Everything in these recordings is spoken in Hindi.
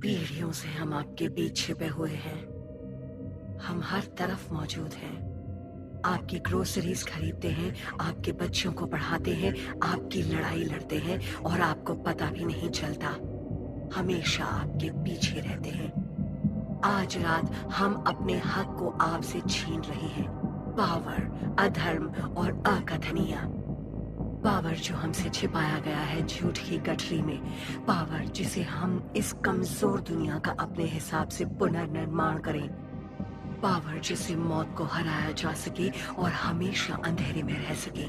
पीढ़ियों से हम आपके बीच छिपे हुए हैं। हम हर तरफ मौजूद हैं। आपकी ग्रोसरीज खरीदते हैं, आपके बच्चों को पढ़ाते हैं, आपकी लड़ाई लड़ते हैं और आपको पता भी नहीं चलता। हमेशा आपके पीछे रहते हैं। आज रात हम अपने हक को आपसे छीन रहे हैं। पावर, अधर्म और अकथनीय पावर जो हमसे छिपाया गया है झूठ की गठरी में। पावर जिसे हम इस कमजोर दुनिया का अपने हिसाब से पुनर्निर्माण करें। पावर जिसे मौत को हराया जा सके और हमेशा अंधेरे में रह सके।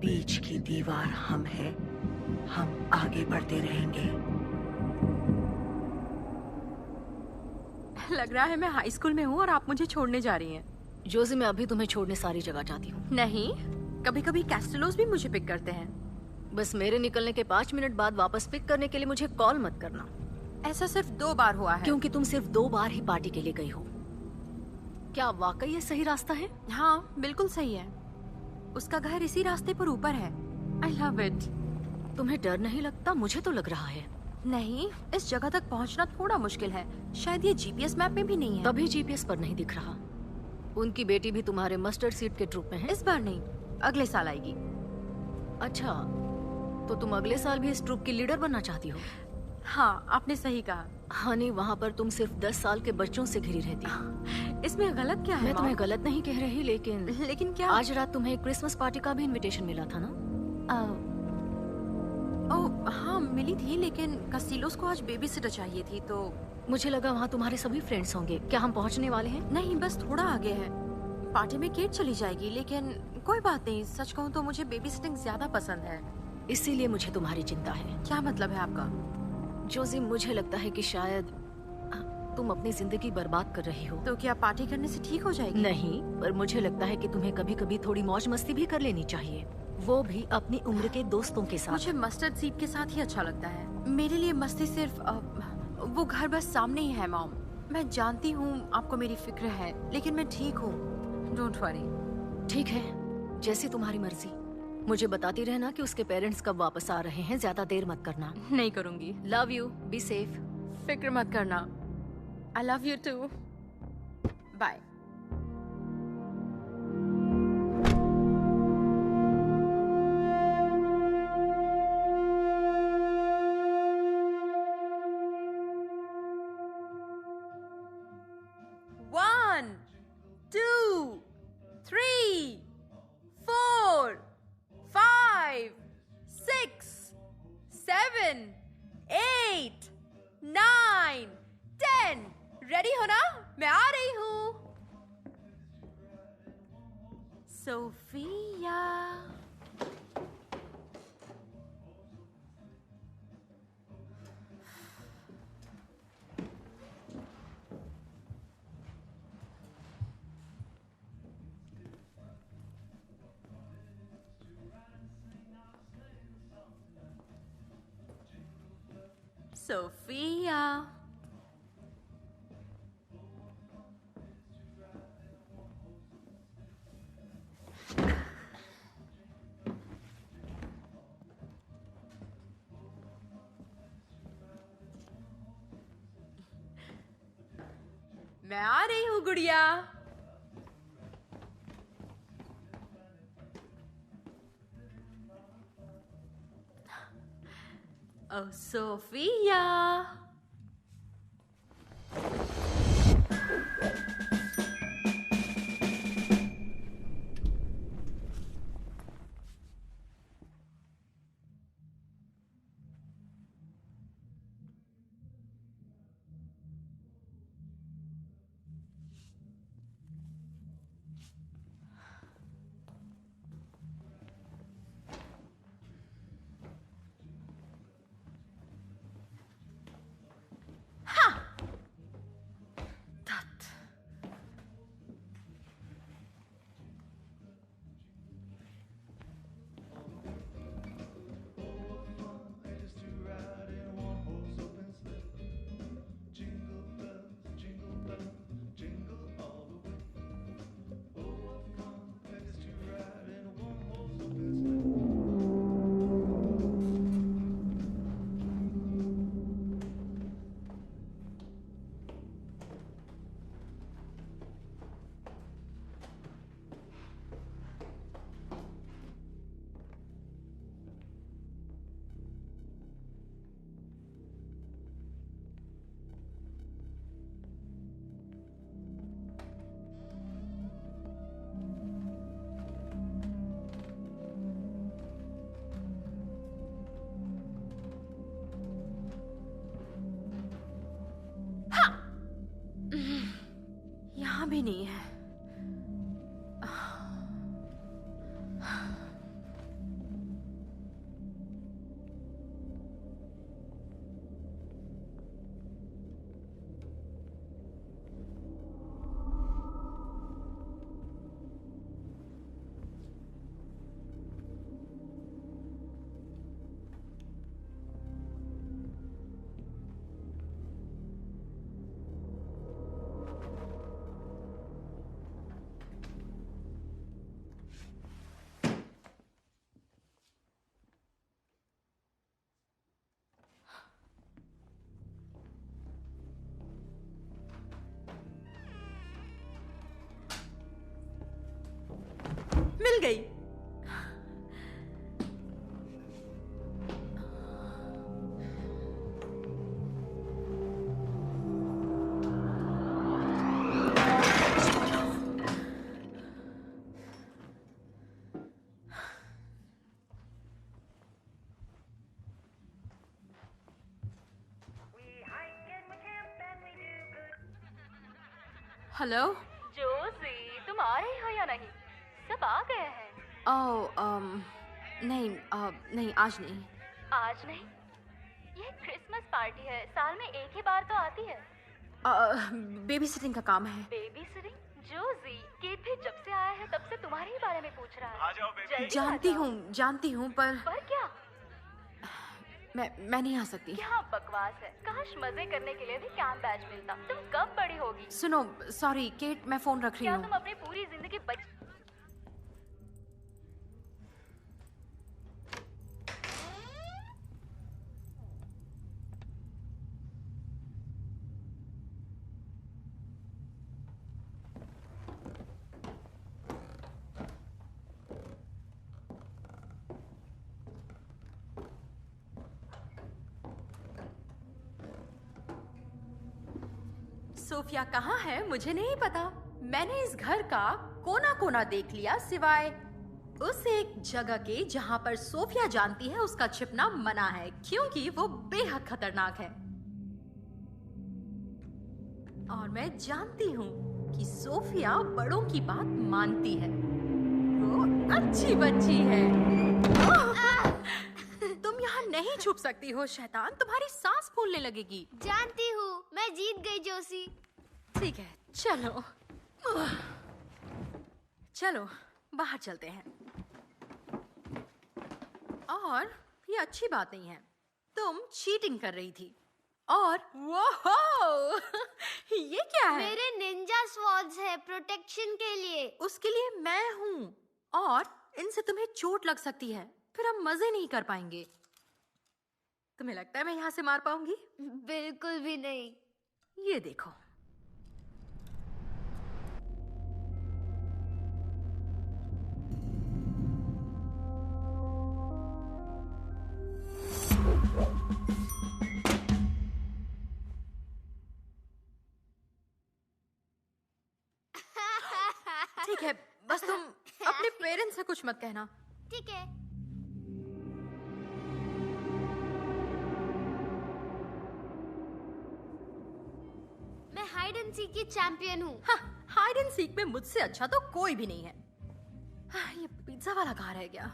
बीच की दीवार हम हैं। हम आगे बढ़ते रहेंगे। लग रहा है मैं हाई स्कूल में हूँ और आप मुझे छोड़ने जा रही हैं। जोजी, मैं अभी तुम्हें छोड़ने सारी जगह जाती हूँ। नहीं, कभी कभी कैस्टलोस भी मुझे पिक करते हैं। बस मेरे निकलने के 5 मिनट बाद वापस पिक करने के लिए मुझे कॉल मत करना। ऐसा सिर्फ 2 बार हुआ है। क्योंकि तुम सिर्फ 2 बार ही पार्टी के लिए गई हो। क्या वाकई ये सही रास्ता है? हाँ, बिल्कुल सही है। उसका घर इसी रास्ते पर ऊपर है। I love it. तुम्हें डर नहीं लगता? मुझे तो लग रहा है। नहीं, इस जगह तक पहुंचना थोड़ा मुश्किल है। शायद ये जीपीएस मैप में भी नहीं है। तभी जीपीएस पर नहीं दिख रहा। उनकी बेटी भी तुम्हारे मस्टर्ड सीट के ट्रूप में है। इस बार नहीं, अगले साल आएगी। अच्छा, तो तुम अगले साल भी इस ट्रूप की लीडर बनना चाहती हो? हाँ, आपने सही कहा। हनी, वहाँ पर तुम सिर्फ 10 साल के बच्चों से घिरी रहती हो। इसमें गलत क्या है? मैं तुम्हें गलत नहीं कह रही, लेकिन क्या? आज रात तुम्हें क्रिसमस पार्टी का भी इनविटेशन मिला था ना? ओह हाँ, मिली थी, लेकिन कस्टिलोस को आज बेबी सिटर चाहिए थी, तो मुझे लगा वहाँ तुम्हारे सभी फ्रेंड्स होंगे। क्या हम पहुँचने वाले हैं? नहीं, बस थोड़ा आगे है। पार्टी में केट चली जाएगी, लेकिन कोई बात नहीं। सच कहूँ तो मुझे बेबी सिटिंग ज्यादा पसंद है। इसीलिए मुझे तुम्हारी चिंता है। क्या मतलब है आपका? जोजी, मुझे लगता है कि शायद तुम अपनी जिंदगी बर्बाद कर रही हो। तो क्या पार्टी करने से ठीक हो जाएगी? नहीं, पर मुझे लगता है कि तुम्हें कभी कभी थोड़ी मौज मस्ती भी कर लेनी चाहिए, वो भी अपनी उम्र के दोस्तों के साथ। मुझे मस्टर्ड सीट के साथ ही अच्छा लगता है। मेरे लिए मस्ती सिर्फ वो घर बस सामने ही है मॉम। मैं जानती हूँ आपको मेरी फिक्र है, लेकिन मैं ठीक हूँ। Don't worry. ठीक है, जैसी तुम्हारी मर्जी। मुझे बताती रहना कि उसके पेरेंट्स कब वापस आ रहे हैं। ज्यादा देर मत करना। नहीं करूँगी। Love you, be safe. फिक्र मत करना। I love you too. Bye. One, two, three, 4, 5, 6, 7, 8, 9, 10। Ready हो ना? मैं आ रही हूँ। सोफिया। सोफिया। मैं आ रही हूँ गुड़िया। ओह सोफिया। यहाँ भी नहीं है। मिल गई। हेलो। जोसी, तुम आ रही हो या नहीं? सब आ गए हैं। नहीं नहीं, आज नहीं। आज नहीं? ये क्रिसमस पार्टी है, साल में एक ही बार तो आती है। बेबी सिटिंग का काम है। Baby sitting? जोसी, केट भी जब से आया है तब से तुम्हारे ही बारे में पूछ रहा है। आ जाओ बेबी। जल्दी जानती हूँ पर क्या? मैं नहीं आ सकती। क्या बकवास है। काश मजे करने के लिए भी कैंप बैच मिलता। तुम कब बड़ी होगी? सुनो, सॉरी केट, मैं फोन रख रही क्या हूँ। तुम अपनी पूरी जिंदगी सोफिया कहाँ है मुझे नहीं पता। मैंने इस घर का कोना कोना देख लिया सिवाय उस एक जगह के जहाँ पर सोफिया जानती है उसका छिपना मना है, क्योंकि वो बेहद खतरनाक है। और मैं जानती हूँ कि सोफिया बड़ों की बात मानती है। वो अच्छी बच्ची है। तुम यहाँ नहीं छुप सकती हो शैतान, तुम्हारी सांस फूलने लगेगी। जानती हूँ, मैं जीत गई जोसी। ठीक है, चलो चलो बाहर चलते हैं। और ये अच्छी बात नहीं है, तुम चीटिंग कर रही थी। और वो ये क्या है? मेरे निंजा स्वॉर्ड्स है प्रोटेक्शन के लिए। उसके लिए मैं हूँ, और इनसे तुम्हें चोट लग सकती है, फिर हम मजे नहीं कर पाएंगे। तुम्हें लगता है मैं यहाँ से मार पाऊंगी? बिल्कुल भी नहीं। ये देखो। ठीक है, बस तुम अपने पेरेंट्स से कुछ मत कहना। ठीक है। मैं हाइड एंड सीक की चैंपियन हूँ। हाँ, हाइड एंड सीक में मुझसे अच्छा तो कोई भी नहीं है। हाँ, ये पिज्जा वाला कहाँ रह गया?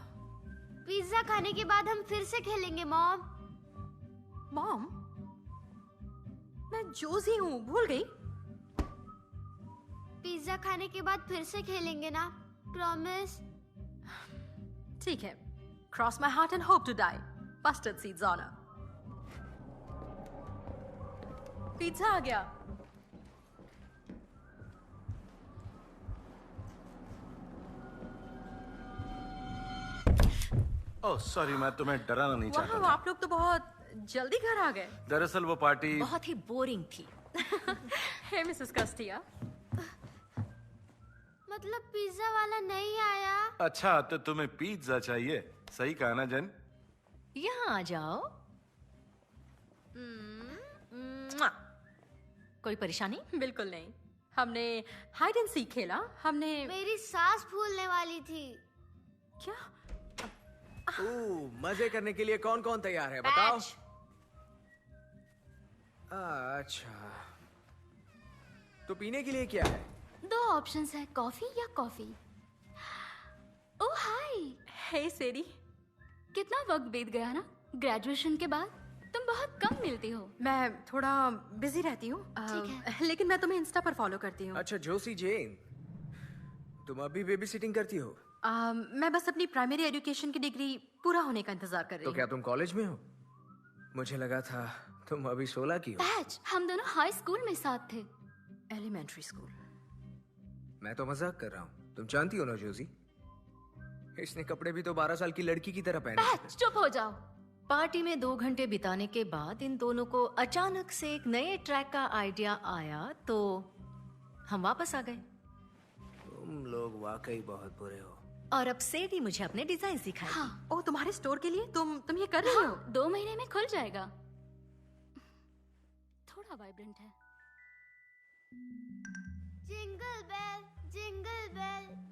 पिज्जा खाने के बाद हम फिर से खेलेंगे मॉम। मॉम, मैं जोजी हूँ, भूल गई? पिज्जा खाने के बाद फिर से खेलेंगे ना, प्रॉमिस? ठीक है। Cross my heart and hope to die. Mustard seeds on her. Pizza आ गया। ओह सॉरी, मैं तुम्हें डराना नहीं चाहता वाह, था। आप लोग तो बहुत जल्दी घर आ गए। दरअसल वो पार्टी बहुत ही बोरिंग थी। हे मिसेस कस्टिया। मतलब पिज्जा वाला नहीं आया? अच्छा, तो तुम्हें पिज्जा चाहिए, सही कहा ना जन? यहाँ आ जाओ। मुआ। कोई परेशानी? बिल्कुल नहीं। हमने हाइड एंड सीक खेला। हमने मेरी सांस फूलने वाली थी। क्या? मजे करने के लिए कौन कौन तैयार है बताओ। अच्छा, तो पीने के लिए क्या है? दो ऑप्शंस है, कॉफी या कॉफी। ओह हाय, हे सेरी, कितना वक्त बीत गया ना ग्रेजुएशन के बाद। तुम बहुत कम मिलती हो। मैं थोड़ा बिजी रहती हूँ, ठीक लेकिन मैं तुम्हें इंस्टा पर फॉलो करती हूँ। अच्छा जोशी जेन, तुम अभी बेबी सिटिंग करती हो? मैं बस अपनी प्राइमरी एजुकेशन की डिग्री पूरा होने का इंतजार कर रही तो हूँ। क्या तुम कॉलेज में हो? मुझे लगा था तुम अभी 16 की हो। बैच, हम दोनों हाई स्कूल में साथ थे। Elementary school. मैं तो मजाक कर रहा हूँ। तुम जानती हो ना जोशी, इसने कपड़े भी तो 12 साल की लड़की की तरह पहने थे। बैच, चुप हो जाओ। पार्टी में 2 घंटे बिताने के बाद इन दोनों को अचानक से एक नए ट्रैक का आइडिया आया तो हम वापस आ गए। तुम लोग वाकई बहुत बुरे हो। और अब सेडी मुझे अपने डिजाइन सिखाए। हाँ, ओ, तुम्हारे स्टोर के लिए तुम ये कर रही हो? 2 महीने में खुल जाएगा। थोड़ा वाइब्रेंट है। Jingle bell,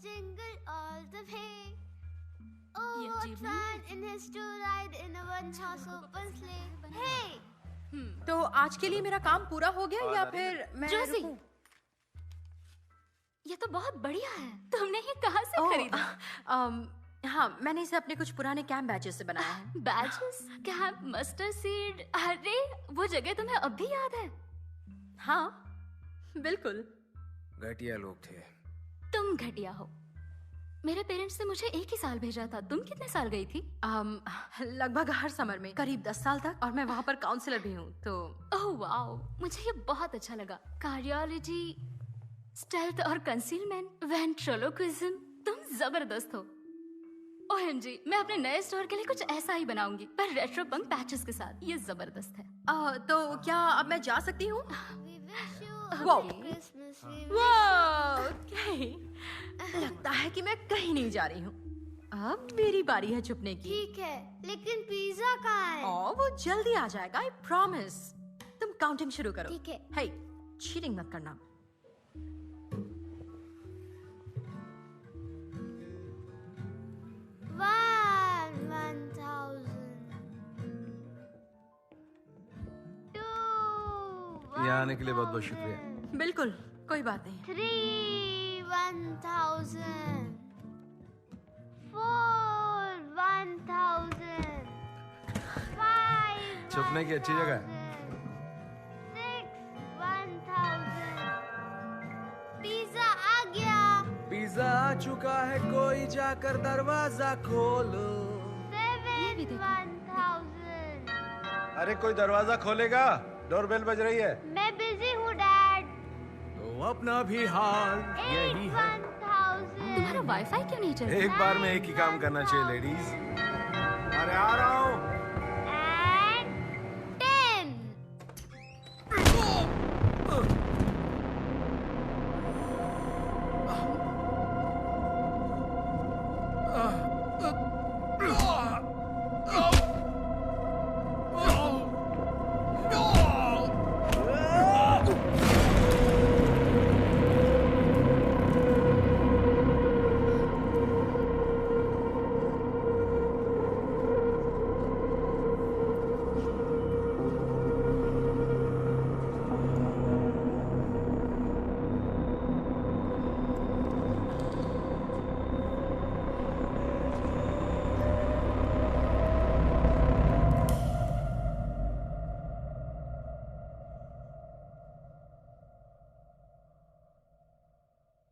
jingle all the way. Oh, ये what जीवनी fun it is to ride in a one-horse open sleigh. Hey, तो आज के लिए मेरा काम पूरा हो गया या फिर मैं जोशी, रुकूं? ये तो बहुत बढ़िया है। तुमने ये कहाँ से ओह, खरीदा? हाँ, मैंने इसे अपने कुछ पुराने कैंप बैचेस से बनाया है। Batches, camp, mustard seed. अरे वो जगह तुम्हें अब भी याद है? हाँ, बिल्कुल। घटिया लोग थे। तुम घटिया हो। मेरे पेरेंट्स ने मुझे 1 ही साल भेजा था। तुम कितने साल गई थी? लगभग हर समर में, करीब 10 साल तक, और मैं वहाँ पर काउंसलर भी हूँ। तो ओह वाओ, मुझे ये बहुत अच्छा लगा। कार्डियोलॉजी, स्टेल्थ और कंसीलमेंट, वेंट्रोलोक्विज्म, तुम जबरदस्त हो। ओएमजी, मैं अपने नए स्टोर के लिए कुछ ऐसा ही बनाऊंगी, पर रेट्रो पंक पैचेस के साथ। ये जबरदस्त है। तो क्या अब मैं जा सकती हूँ? we wish you a Wow. Merry Christmas. We वाह, ओके। लगता है कि मैं कहीं नहीं जा रही हूँ। अब मेरी बारी है छुपने की। ठीक है, लेकिन पिज्जा कहाँ है? वो जल्दी आ जाएगा, आई प्रॉमिस। तुम काउंटिंग शुरू करो। ठीक है। हे, चीटिंग मत करना। One thousand. यहाँ आने के लिए बहुत बहुत शुक्रिया। बिल्कुल, कोई बात नहीं। 3 1,000. 4 1,000. 5 छुपने की अच्छी जगह है। 6 1,000. पिज्जा आ गया. पिज्जा आ चुका है, कोई जाकर दरवाजा खोलो। 7 1,000. अरे कोई दरवाजा खोलेगा? डोरबेल बज रही है। मैं बिजी हूँ डैड. तो अपना भी हाल 8 यही है। 1,000. तुम्हारा वाईफाई क्यों नहीं चल रहा? एक बार में एक ही काम करना चाहिए लेडीज। अरे आ रहा हूँ। And 10.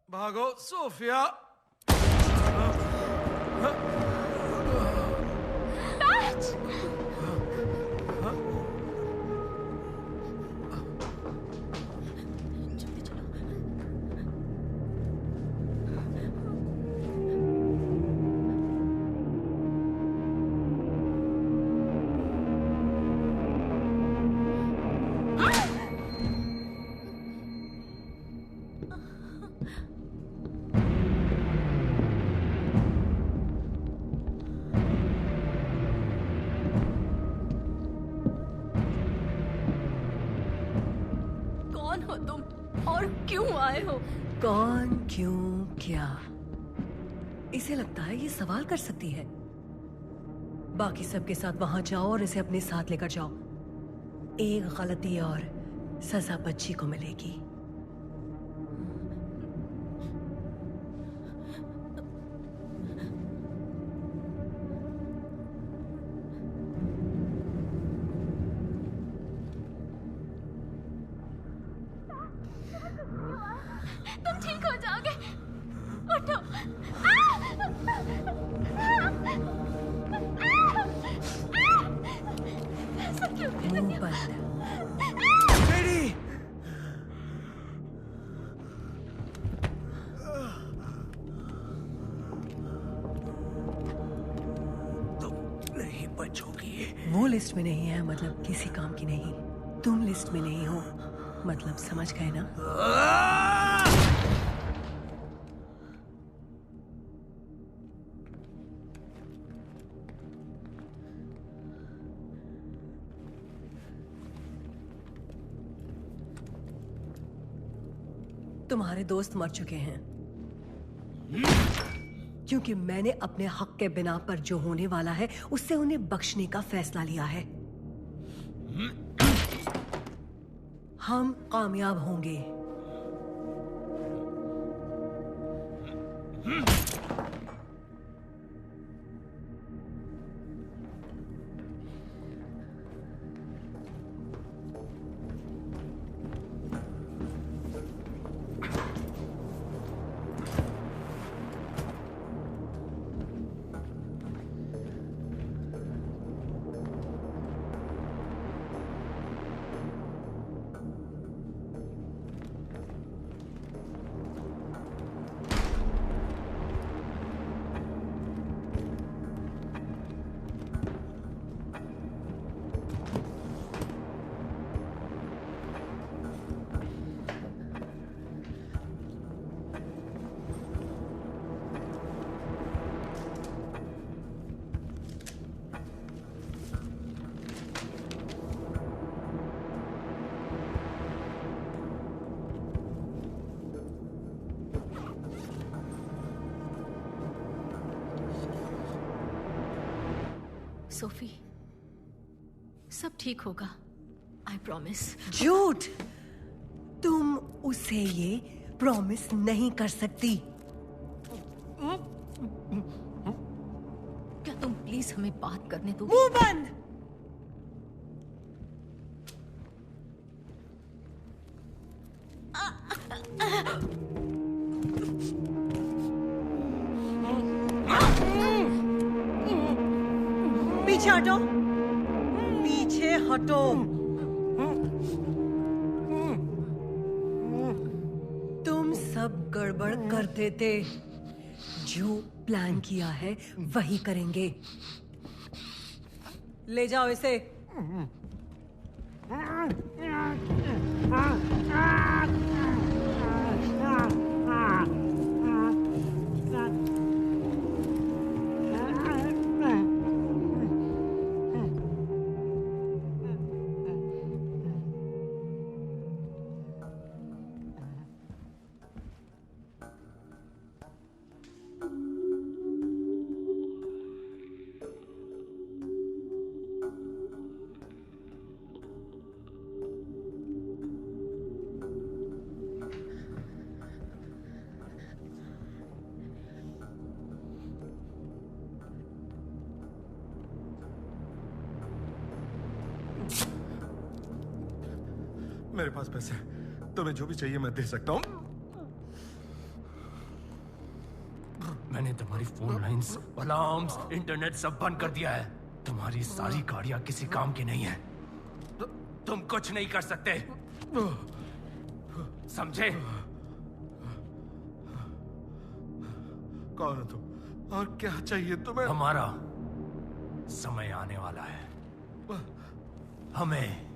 भागो सोफिया। जल्दी चलो। कौन हो तुम और क्यों आए हो? कौन, क्यों, क्या? इसे लगता है ये सवाल कर सकती है। बाकी सबके साथ वहां जाओ और इसे अपने साथ लेकर जाओ। एक गलती और सजा बच्ची को मिलेगी। तुम ठीक हो जाओगे। उठो। ऐसा क्यों कर रही मुंह हो? बंद। मेरी तुम नहीं बचोगी। वो लिस्ट में नहीं है मतलब किसी काम की नहीं। तुम लिस्ट में नहीं हो मतलब समझ गए ना। तुम्हारे दोस्त मर चुके हैं क्योंकि मैंने अपने हक के बिना पर जो होने वाला है उससे उन्हें बख्शने का फैसला लिया है। हम कामयाब होंगे। सोफी, सब ठीक होगा। I promise. झूठ। तुम उसे ये प्रॉमिस नहीं कर सकती। क्या तुम प्लीज हमें बात करने दो? मुंह बंद। पीछे हटो। पीछे हटो। तुम सब गड़बड़ करते थे। जो प्लान किया है वही करेंगे। ले जाओ इसे। मेरे पास पैसे हैं। तुम्हें जो भी चाहिए मैं दे सकता हूँ। मैंने तुम्हारी फोन लाइंस, अलार्म्स, इंटरनेट सब बंद कर दिया है। तुम्हारी सारी गाड़ियां किसी काम की नहीं है। तुम कुछ नहीं कर सकते, समझे? कौन हो तुम और क्या चाहिए तुम्हें? हमारा समय आने वाला है। हमें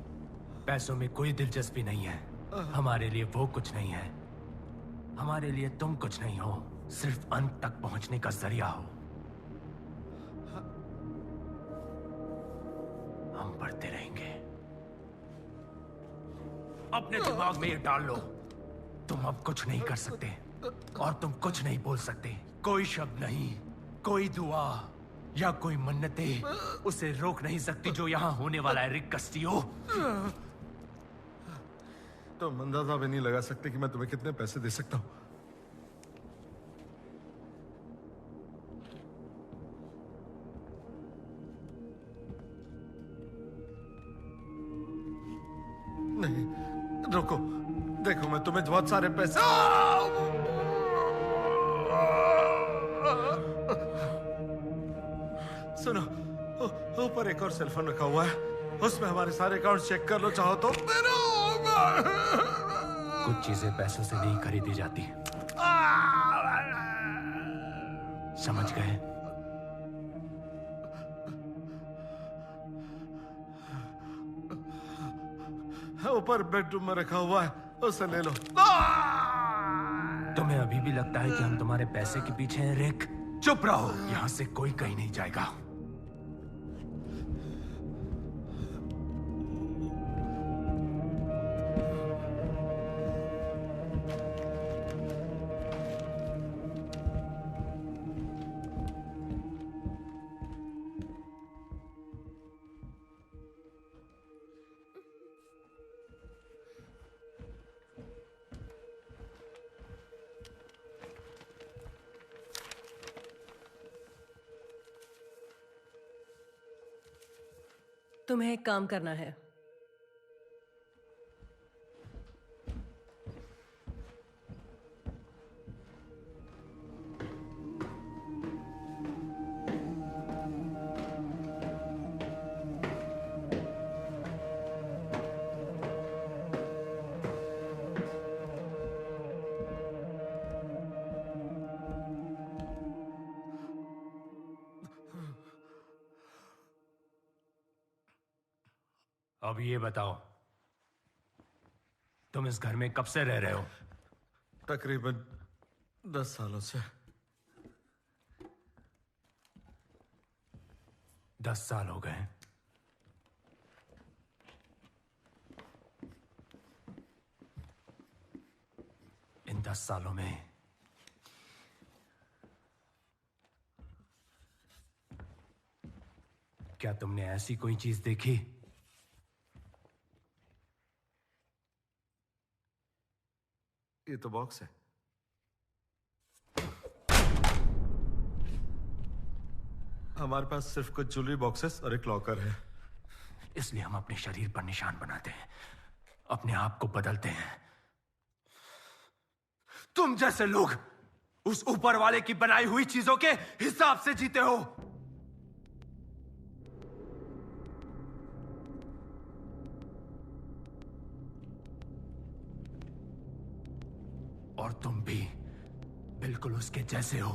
पैसों में कोई दिलचस्पी नहीं है। हमारे लिए वो कुछ नहीं है। हमारे लिए तुम कुछ नहीं हो, सिर्फ अंत तक पहुंचने का जरिया हो। हम बढ़ते रहेंगे। अपने दिमाग में ये डाल लो, तुम अब कुछ नहीं कर सकते और तुम कुछ नहीं बोल सकते। कोई शब्द नहीं, कोई दुआ या कोई मन्नतें उसे रोक नहीं सकती जो यहां होने वाला है। रिक कस्टियो, तुम अंदाजा भी नहीं लगा सकते कि मैं तुम्हें कितने पैसे दे सकता हूँ। नहीं, रुको, देखो मैं तुम्हें बहुत सारे पैसे। सुनो, ऊपर एक और सेलफोन रखा हुआ है, उसमें हमारे सारे अकाउंट चेक कर लो चाहो तो। कुछ चीजें पैसों से नहीं खरीदी जाती, समझ गए? ऊपर बेडरूम में रखा हुआ है, उसे ले लो। तुम्हें अभी भी लगता है कि हम तुम्हारे पैसे के पीछे हैं रिक? चुप रहो, यहां से कोई कहीं नहीं जाएगा। तुम्हें एक काम करना है। अब ये बताओ, तुम इस घर में कब से रह रहे हो? तकरीबन 10 सालों से। 10 साल हो गए। इन 10 सालों में क्या तुमने ऐसी कोई चीज देखी ये तो बॉक्स है। हमारे पास सिर्फ कुछ ज्वेलरी बॉक्सेस और एक लॉकर है। इसलिए हम अपने शरीर पर निशान बनाते हैं, अपने आप को बदलते हैं। तुम जैसे लोग उस ऊपर वाले की बनाई हुई चीजों के हिसाब से जीते हो। और तुम भी बिल्कुल उसके जैसे हो,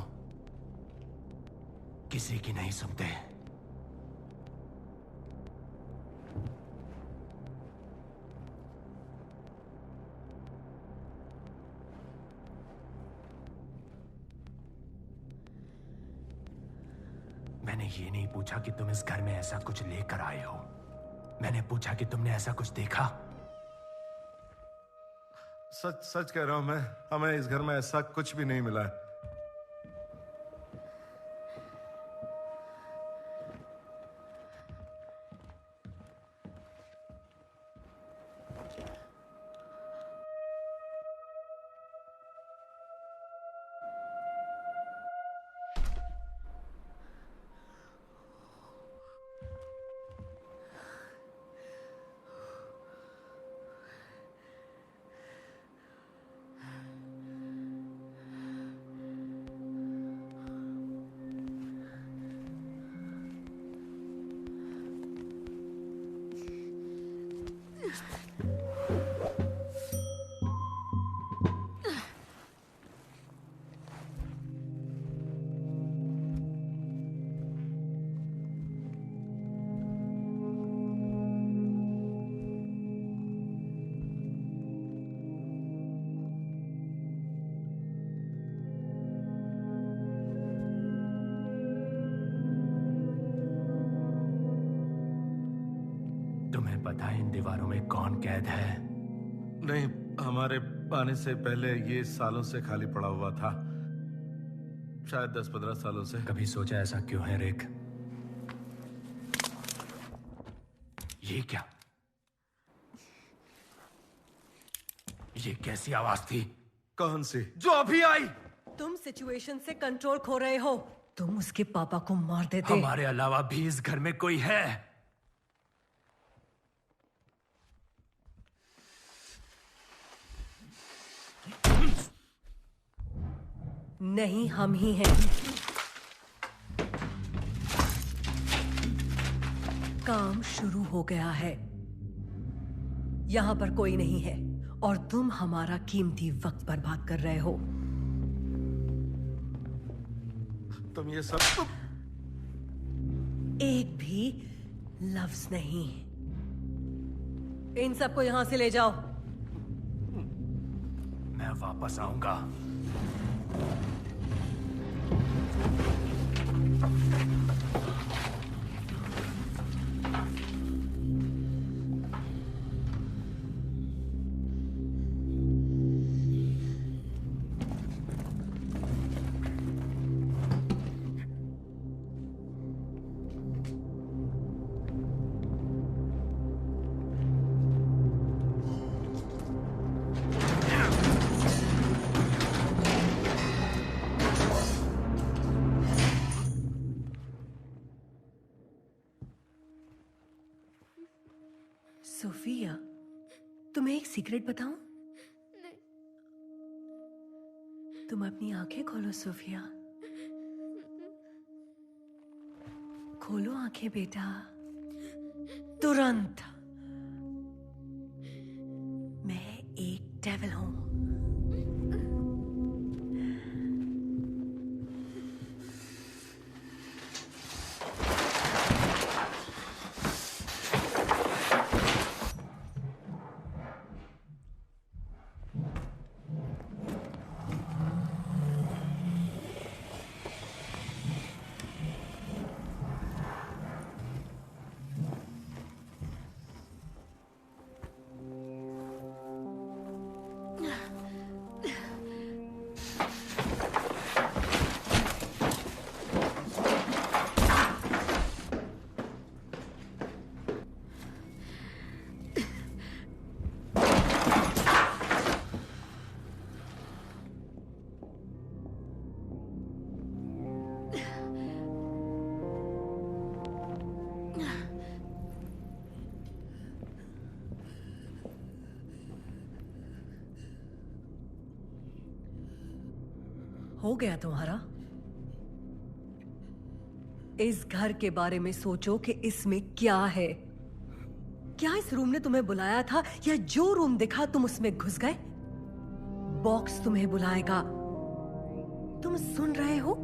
किसी की नहीं सुनते। मैंने ये नहीं पूछा कि तुम इस घर में ऐसा कुछ लेकर आए हो, मैंने पूछा कि तुमने ऐसा कुछ देखा। सच सच कह रहा हूं मैं, हमें इस घर में ऐसा कुछ भी नहीं मिला है। तुम्हें पता है इन दीवारों में कौन कैद है? नहीं, हमारे आने से पहले ये सालों से खाली पड़ा हुआ था, शायद 10-15 सालों से। कभी सोचा ऐसा क्यों है रिक? ये क्या? ये कैसी आवाज थी? कौन सी? जो अभी आई। तुम सिचुएशन से कंट्रोल खो रहे हो। तुम उसके पापा को मार देते। हमारे अलावा भी इस घर में कोई है? नहीं, हम ही हैं। काम शुरू हो गया है। यहां पर कोई नहीं है और तुम हमारा कीमती वक्त बर्बाद कर रहे हो। तुम ये सब एक भी लफ्ज नहीं। इन सबको यहां से ले जाओ। मैं वापस आऊंगा। सोफिया, तुम्हें एक सीक्रेट बताऊं? तुम अपनी आंखें खोलो सोफिया। खोलो आंखें बेटा, तुरंत। मैं एक डेविल हूं। हो गया तुम्हारा? इस घर के बारे में सोचो कि इसमें क्या है। क्या इस रूम ने तुम्हें बुलाया था या जो रूम दिखा तुम उसमें घुस गए? बॉक्स तुम्हें बुलाएगा। तुम सुन रहे हो?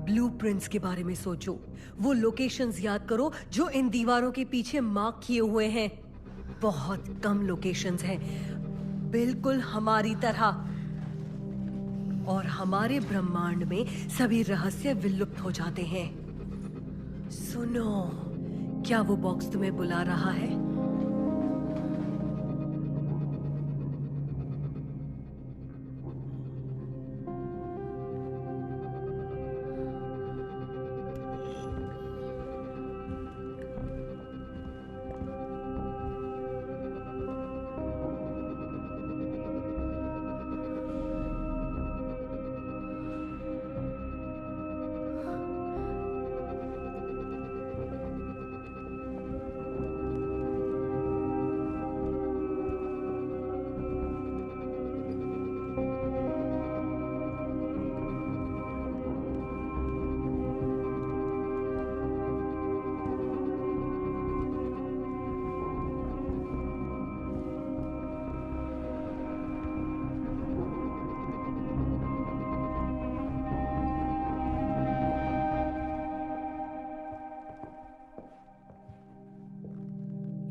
ब्लूप्रिंट्स के बारे में सोचो। वो लोकेशंस याद करो जो इन दीवारों के पीछे मार्क किए हुए हैं। बहुत कम लोकेशंस हैं, बिल्कुल हमारी तरह। और हमारे ब्रह्मांड में सभी रहस्य विलुप्त हो जाते हैं। सुनो, क्या वो बॉक्स तुम्हें बुला रहा है?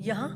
यहां?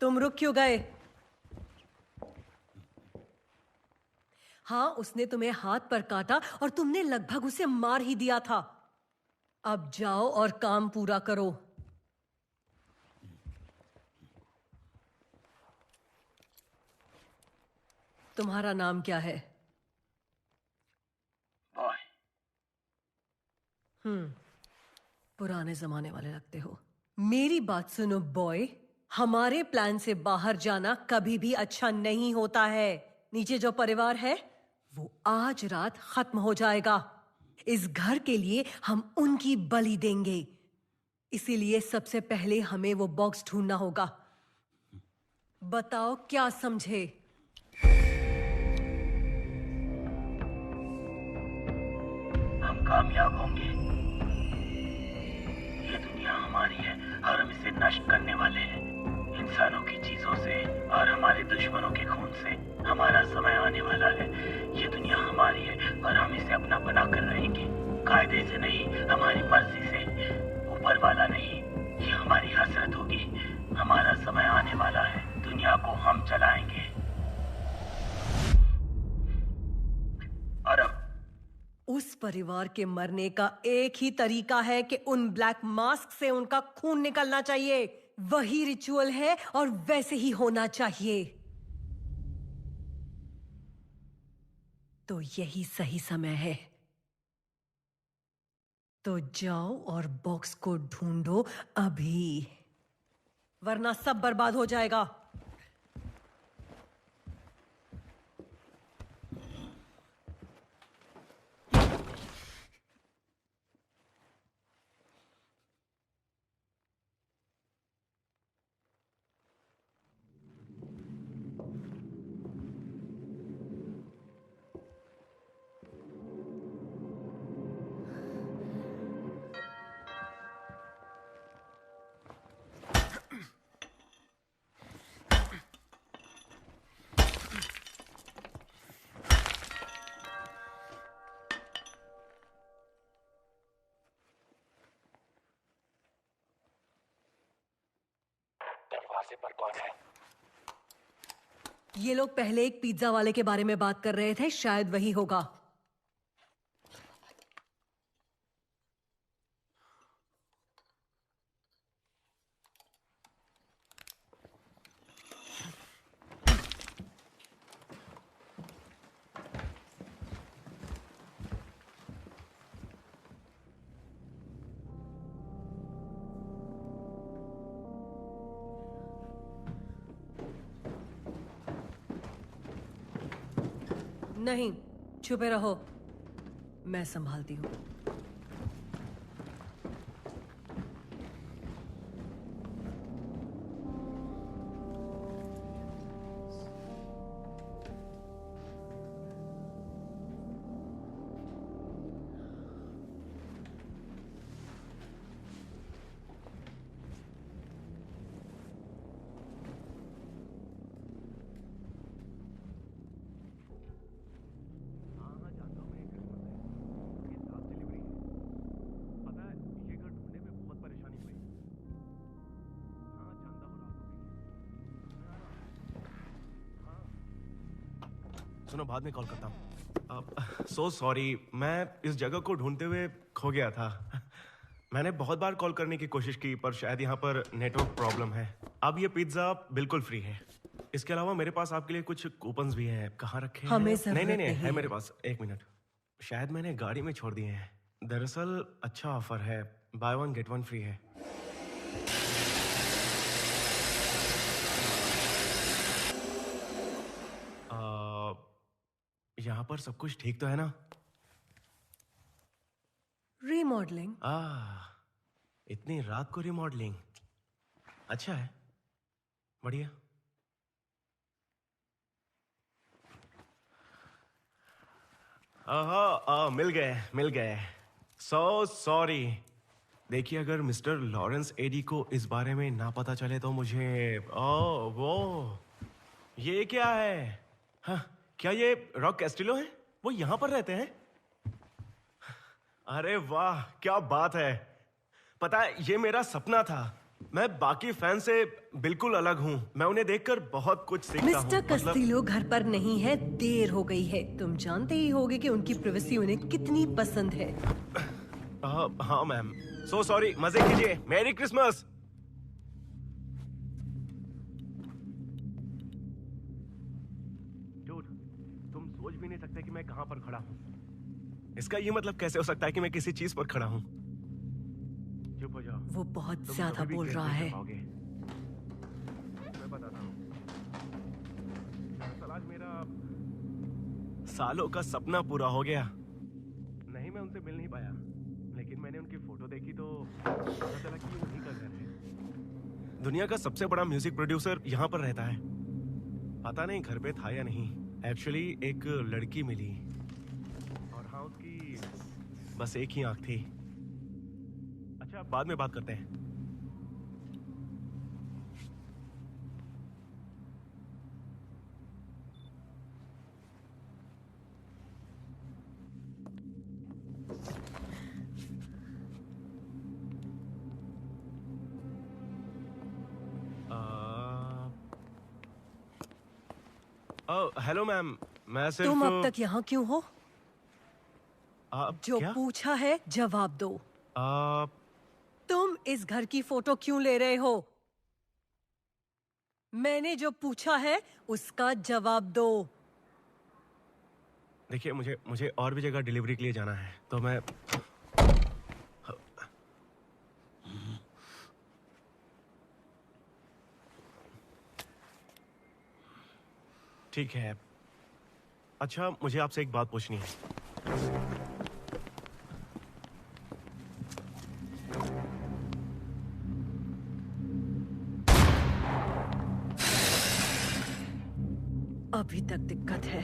तुम रुक क्यों गए? हाँ, उसने तुम्हें हाथ पर काटा और तुमने लगभग उसे मार ही दिया था। अब जाओ और काम पूरा करो। तुम्हारा नाम क्या है? बॉय। पुराने जमाने वाले लगते हो। मेरी बात सुनो बॉय, हमारे प्लान से बाहर जाना कभी भी अच्छा नहीं होता है। नीचे जो परिवार है वो आज रात खत्म हो जाएगा। इस घर के लिए हम उनकी बलि देंगे, इसीलिए सबसे पहले हमें वो बॉक्स ढूंढना होगा। बताओ क्या समझे? हम कामयाब होंगे। ये दुनिया हमारी है और हम इसे नष्ट करने वाले हैं। इंसानों की चीजों से और हमारे दुश्मनों के खून से। हमारा समय आने वाला है। ये दुनिया हमारी है और हम इसे अपना बना कर रहेंगे। कायदे से नहीं, हमारी मर्जी से। ऊपर वाला नहीं, ये हमारी हसरत होगी। हमारा समय आने वाला है। दुनिया को हम चलाएंगे। और अब उस परिवार के मरने का एक ही तरीका है कि उन ब्लैक मास्क से उनका खून निकलना चाहिए। वही रिचुअल है और वैसे ही होना चाहिए। तो यही सही समय है। तो जाओ और बॉक्स को ढूंढो अभी, वरना सब बर्बाद हो जाएगा। दरवाजे पर कौन है? ये लोग पहले एक पिज्जा वाले के बारे में बात कर रहे थे, शायद वही होगा। नहीं, छुपे रहो, मैं संभालती हूं। सुनो, बाद में कॉल करता हूँ। सो सॉरी, मैं इस जगह को ढूंढते हुए खो गया था। मैंने बहुत बार कॉल करने की कोशिश की, पर शायद यहाँ पर नेटवर्क प्रॉब्लम है। अब ये पिज्जा बिल्कुल फ्री है। इसके अलावा मेरे पास आपके लिए कुछ कूपन्स भी हैं। कहाँ रखे हैं? हमें जरूरत नहीं, नहीं है मेरे पास। एक मिनट, शायद मैंने गाड़ी में छोड़ दिए हैं। दरअसल अच्छा ऑफर है, by one get one free है। यहाँ पर सब कुछ ठीक तो है ना? रीमॉडलिंग? इतनी रात को रीमॉडलिंग अच्छा है, बढ़िया। मिल गए। So sorry. देखिए, अगर मिस्टर लॉरेंस एडी को इस बारे में ना पता चले तो मुझे ये क्या है? हाँ, क्या ये रॉक कैस्टिलो है? वो यहां पर रहते हैं? अरे वाह, क्या बात है। पता है, ये मेरा सपना था। मैं बाकी फैन से बिल्कुल अलग हूँ। मैं उन्हें देखकर बहुत कुछ सीखता हूँ। मिस्टर कस्तिलो घर पर नहीं है, देर हो गई है। तुम जानते ही होगे कि उनकी प्राइवेसी उन्हें कितनी पसंद है। हाँ मैम, सो सॉरी। मजे कीजिए। मेरी क्रिसमस। तुम सोच भी नहीं सकते कि मैं कहाँ पर खड़ा हूँ। इसका ये मतलब कैसे हो सकता है कि मैं किसी चीज पर खड़ा हूँ? चुप हो जाओ। वो बहुत ज्यादा बोल रहा है। मैं बताता हूँ। दरअसल आज मेरा सालों का सपना पूरा हो गया। नहीं, मैं उनसे मिल नहीं पाया, लेकिन मैंने उनकी फोटो देखी तो पता चला कि उन्हीं का घर है। दुनिया का सबसे बड़ा म्यूजिक प्रोड्यूसर यहाँ पर रहता है। पता नहीं घर पे था या नहीं। एक्चुअली एक लड़की मिली और हाँ, उसकी बस एक ही आंख थी। अच्छा, बाद में बात करते हैं। हेलो मैम, मैं सिर्फ। तुम अब तक यहाँ क्यों हो? जो क्या? पूछा है जवाब दो। तुम इस घर की फोटो क्यों ले रहे हो? मैंने जो पूछा है उसका जवाब दो। देखिए, मुझे और भी जगह डिलीवरी के लिए जाना है, तो मैं। ठीक है। अच्छा, मुझे आपसे एक बात पूछनी है। अभी तक दिक्कत है।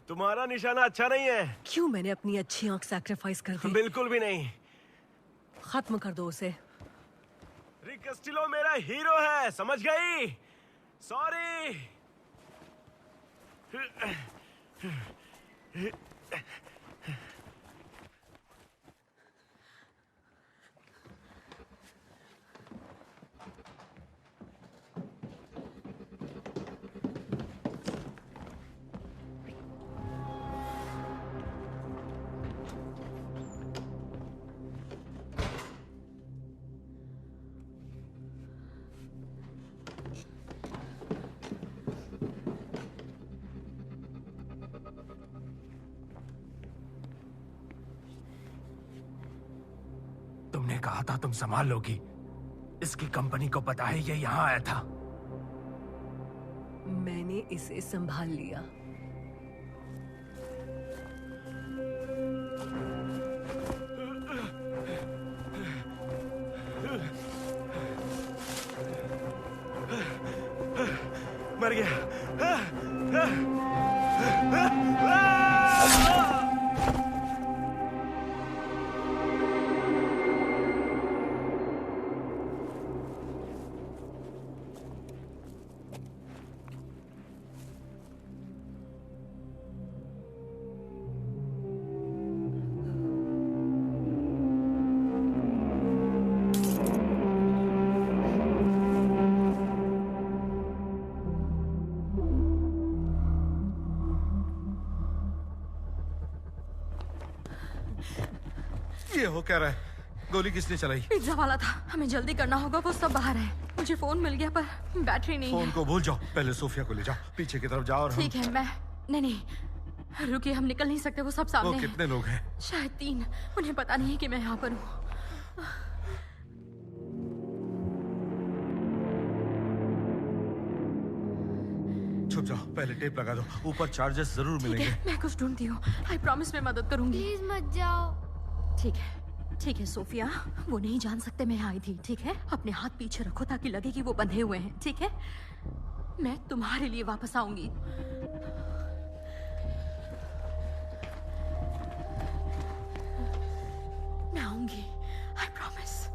तुम्हारा निशाना अच्छा नहीं है। क्यों? मैंने अपनी अच्छी आंख सैक्रिफाइस कर दी। बिल्कुल भी नहीं। खत्म कर दो उसे। रिक कास्टिलो मेरा हीरो है, समझ गई? सॉरी। तुमने कहा था तुम संभाल लोगी। इसकी कंपनी को पता है ये यहाँ आया था। मैंने इसे संभाल लिया। मर गया। ये हो क्या रहा है? गोली किसने चलाई? पिज्जा वाला था। हमें जल्दी करना होगा, वो सब बाहर है। मुझे फोन मिल गया पर बैटरी नहीं फोन है। को भूल जाओ, पहले सोफिया को ले जाओ। पीछे की तरफ जाओ और ठीक है, मैं नहीं, रुकिए, हम निकल नहीं सकते, वो सब वो सामने हैं। कितने लोग हैं? शायद 3। उन्हें पता नहीं है कि मैं यहाँ पर हूँ। छुप जाओ, पहले टेप लगा दो। ऊपर चार्जेस जरूर ठीक मिलेंगे। है, मैं कुछ ढूंढती हूँ। आई प्रॉमिस मैं मदद करूंगी। प्लीज मत जाओ। ठीक है सोफिया, वो नहीं जान सकते मैं आई थी। ठीक है, अपने हाथ पीछे रखो ताकि लगे कि वो बंधे हुए हैं। ठीक है, मैं तुम्हारे लिए वापस आऊंगी। मैं आऊंगी, आई प्रॉमिस।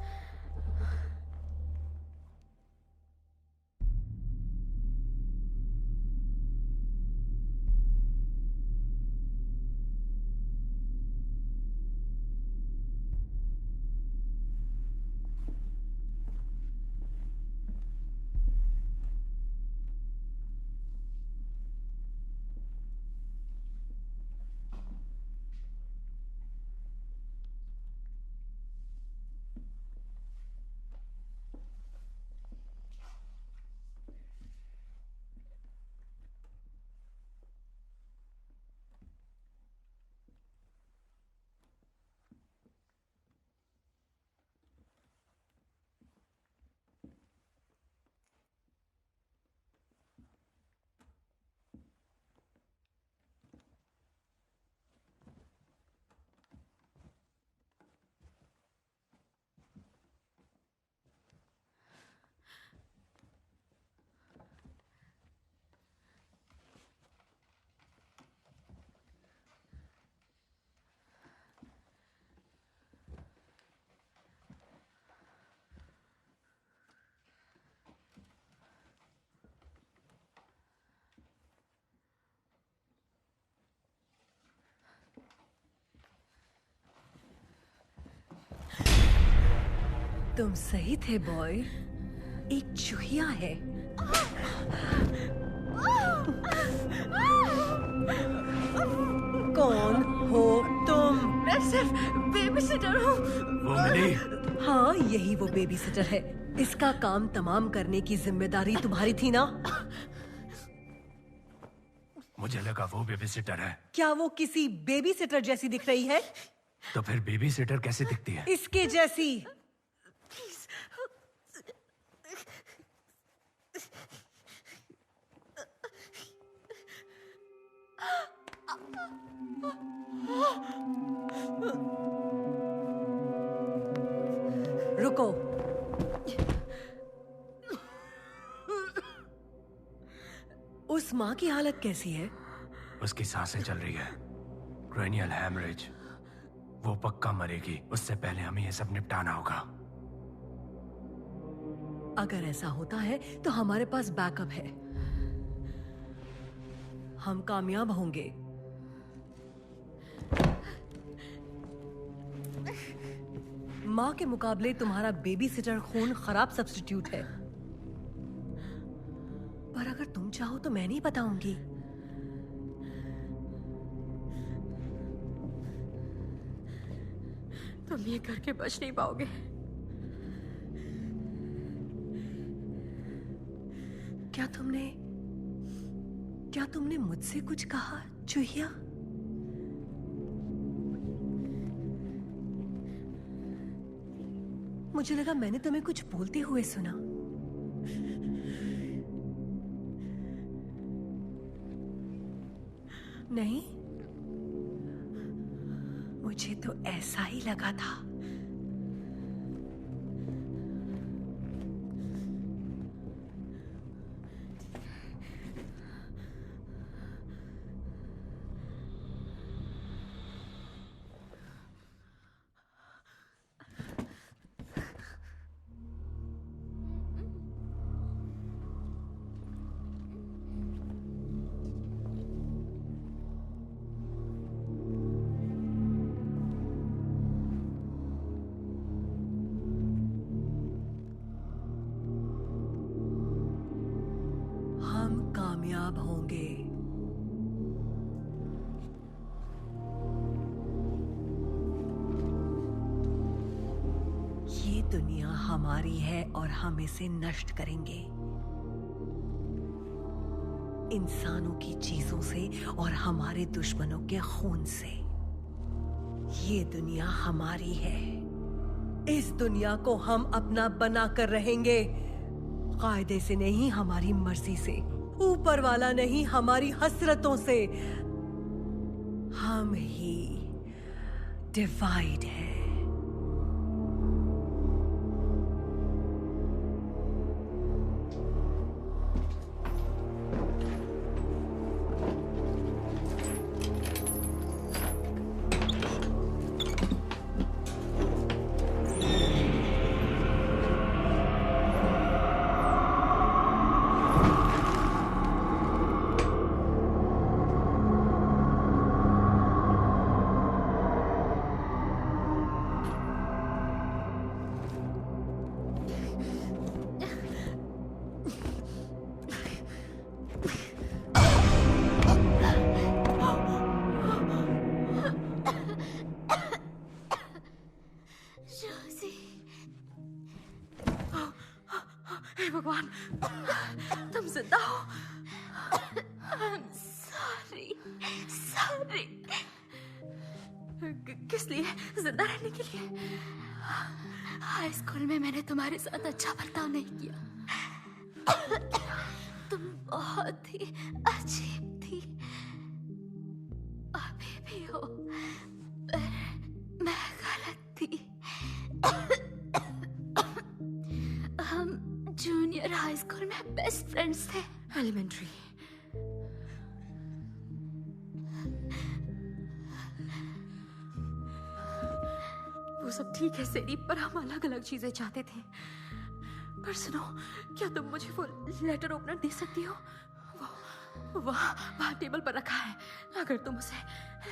तुम सही थे बॉय, एक चूहिया है। कौन हो तुम? मैं सिर्फ बेबी सिटर हूँ। वो मिली? हाँ, यही वो बेबी सिटर है। इसका काम तमाम करने की जिम्मेदारी तुम्हारी थी ना? मुझे लगा वो बेबी सिटर है। क्या वो किसी बेबी सिटर जैसी दिख रही है? तो फिर बेबी सिटर कैसे दिखती है? इसके जैसी। रुको। उस माँ की हालत कैसी है? उसकी सांसें चल रही है, क्रेनियल हैमरेज। वो पक्का मरेगी। उससे पहले हमें ये सब निपटाना होगा। अगर ऐसा होता है तो हमारे पास बैकअप है। हम कामयाब होंगे। माँ के मुकाबले तुम्हारा बेबी सिटर खून खराब सब्स्टिट्यूट है। पर अगर तुम चाहो तो मैं नहीं बताऊंगी। तुम ये करके बच नहीं पाओगे। क्या तुमने मुझसे कुछ कहा, चूहिया? मुझे लगा मैंने तुम्हें कुछ बोलते हुए सुना। नहीं, मुझे तो ऐसा ही लगा था। हम कामयाब होंगे। ये दुनिया हमारी है और हम इसे नष्ट करेंगे, इंसानों की चीजों से और हमारे दुश्मनों के खून से। ये दुनिया हमारी है। इस दुनिया को हम अपना बना कर रहेंगे, कायदे से नहीं, हमारी मर्जी से। ऊपर वाला नहीं, हमारी हसरतों से। हम ही डिवाइड है। हे भगवान, तुम जिंदा हो। सॉरी। किस लिए? जिंदा रहने के लिए? हाई स्कूल में मैंने तुम्हारे साथ अच्छा बर्ताव नहीं किया। तुम बहुत ही अजीब थी। अभी भी हो, पर मैं गलत थी। हम जूनियर हाई स्कूल में बेस्ट फ्रेंड्स थे। एलिमेंट्री। वो सब ठीक है सेरी, पर हम अलग अलग चीजें चाहते थे। पर सुनो, क्या तुम मुझे वो लेटर ओपनर दे सकती हो? वो वहाँ टेबल पर रखा है। अगर तुम उसे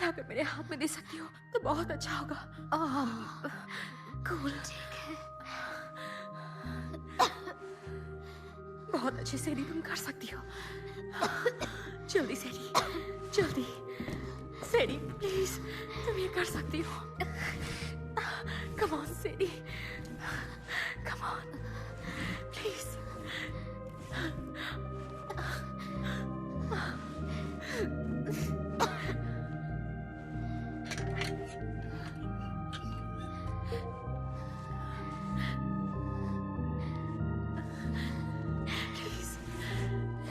लाकर मेरे हाथ में दे सकती हो तो बहुत अच्छा होगा। कूल, ठीक है। बहुत अच्छी सेडी, तुम कर सकती हो। जल्दी सेडी, जल्दी सेडी, प्लीज, तुम ये कर सकती हो। Come on Sadie, come on, please.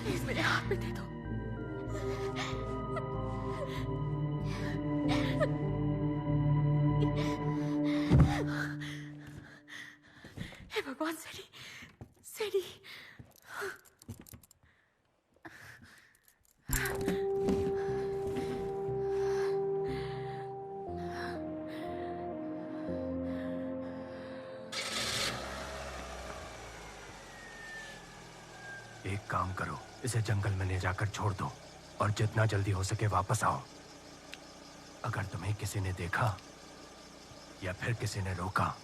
Please मेरे हाथ में दे दो। हे भगवान, सेडी, सेडी। एक काम करो, इसे जंगल में ले जाकर छोड़ दो और जितना जल्दी हो सके वापस आओ। अगर तुम्हें किसी ने देखा या फिर किसी ने रोका,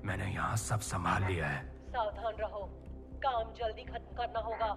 मैंने यहाँ सब संभाल लिया है। सावधान रहो, काम जल्दी खत्म करना होगा।